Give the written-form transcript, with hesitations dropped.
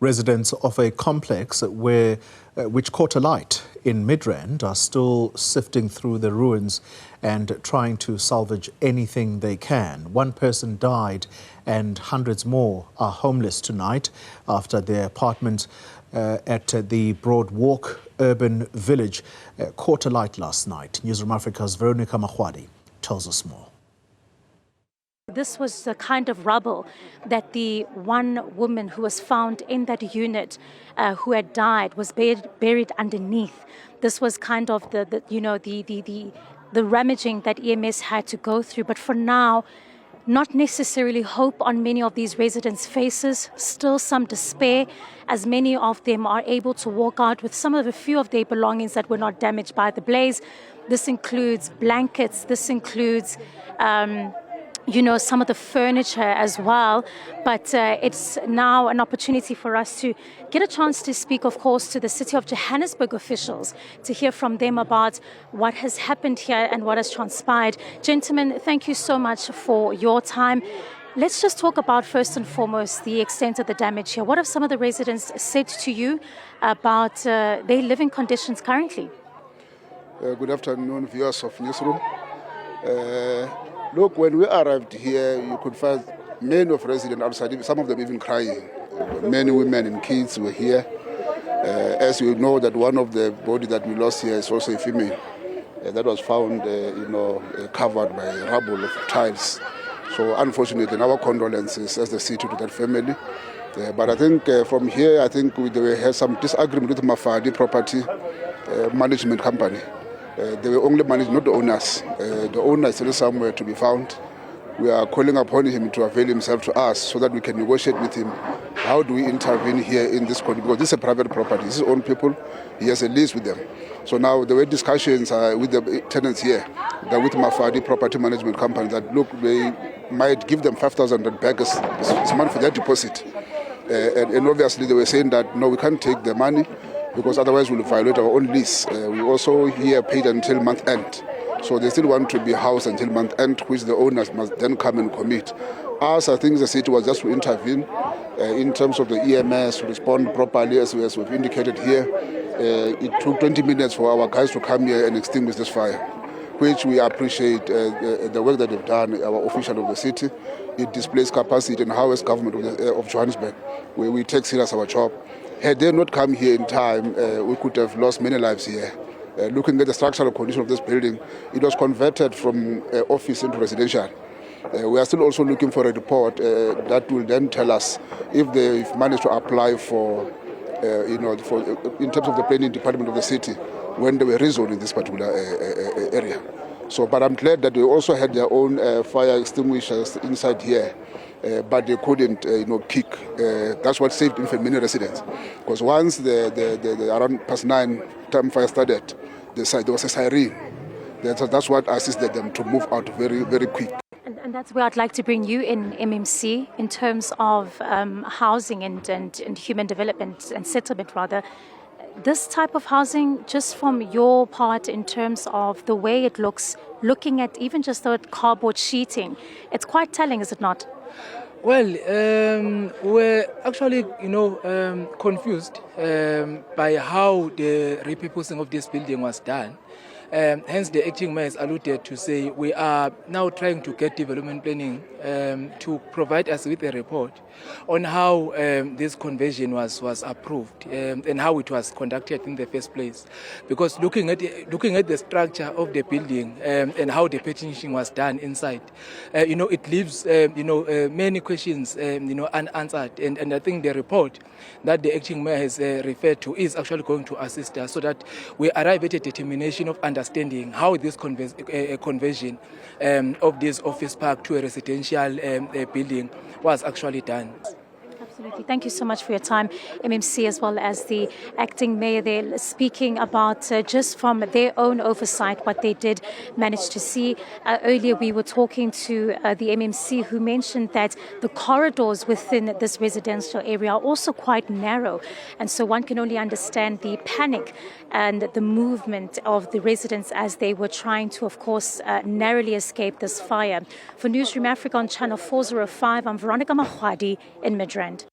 Residents of a complex which caught alight in Midrand are still sifting through the ruins and trying to salvage anything they can. One person died and hundreds more are homeless tonight after their apartment at the Broadwalk Urban Village caught alight last night. Newzroom Afrika's Veronica Makhoali tells us more. This was the kind of rubble that the one woman who was found in that unit who had died was buried underneath. This was kind of the rummaging that EMS had to go through. But for now, not necessarily hope on many of these residents' faces, still some despair, as many of them are able to walk out with a few of their belongings that were not damaged by the blaze. This includes blankets, this includes some of the furniture as well. But it's now an opportunity for us to get a chance to speak, of course, to the City of Johannesburg officials, to hear from them about what has happened here and what has transpired. Gentlemen, thank you so much for your time. Let's just talk about, first and foremost, the extent of the damage here. What have some of the residents said to you about their living conditions currently? Good afternoon, viewers of Newzroom. Look, when we arrived here, you could find many of residents outside, some of them even crying. Many women and kids were here. As you know, that one of the bodies that we lost here is also a female. That was found, covered by rubble of tiles. So unfortunately, our condolences as the city to that family. But I think from here, we had some disagreement with Makhoali property management company. They were only managed, not the owners. The owner is still somewhere to be found. We are calling upon him to avail himself to us so that we can negotiate with him. How do we intervene here in this country? Because this is a private property. This is his own people. He has a lease with them. So now there were discussions with the tenants here, that with Makhoali property management company, that look, they might give them 5,000 back as money for their deposit. And obviously they were saying that, no, we can't take the money, because otherwise we'll violate our own lease. We also here paid until month end. So they still want to be housed until month end, which the owners must then come and commit. Us, I think the city was just to intervene in terms of the EMS to respond properly, as we've indicated here. It took 20 minutes for our guys to come here and extinguish this fire, which we appreciate the work that they've done, our officials of the city. It displays capacity and how as government of Johannesburg, where we take serious our job. Had they not come here in time, we could have lost many lives here. Looking at the structural condition of this building, it was converted from office into residential. We are still also looking for a report that will then tell us if they've managed to apply for, in terms of the planning department of the city, when they were rezoned in this particular area. So, but I'm glad that they also had their own fire extinguishers inside here. But they couldn't, kick. That's what saved many residents. Because once the around past 9 time fire started, there was a siren. That's what assisted them to move out very, very quick. And that's where I'd like to bring you in, MMC, in terms of housing and human development and settlement, rather. This type of housing, just from your part in terms of the way it looks, looking at even just the cardboard sheeting, it's quite telling, is it not? Well, we're actually, confused by how the repurposing of this building was done. Hence, the acting mayor has alluded to say we are now trying to get development planning to provide us with a report on how this conversion was approved and how it was conducted in the first place. Because looking at the structure of the building and how the petitioning was done inside, it leaves many questions unanswered. And I think the report that the acting mayor has referred to is actually going to assist us so that we arrive at a determination of understanding how this conversion of this office park to a residential building was actually done. Absolutely. Thank you so much for your time, MMC, as well as the acting mayor there, speaking about just from their own oversight what they did manage to see. Earlier we were talking to the MMC, who mentioned that the corridors within this residential area are also quite narrow, and so one can only understand the panic and the movement of the residents as they were trying to, of course, narrowly escape this fire. For Newzroom Afrika on Channel 405, I'm Veronica Makhoali in Midrand.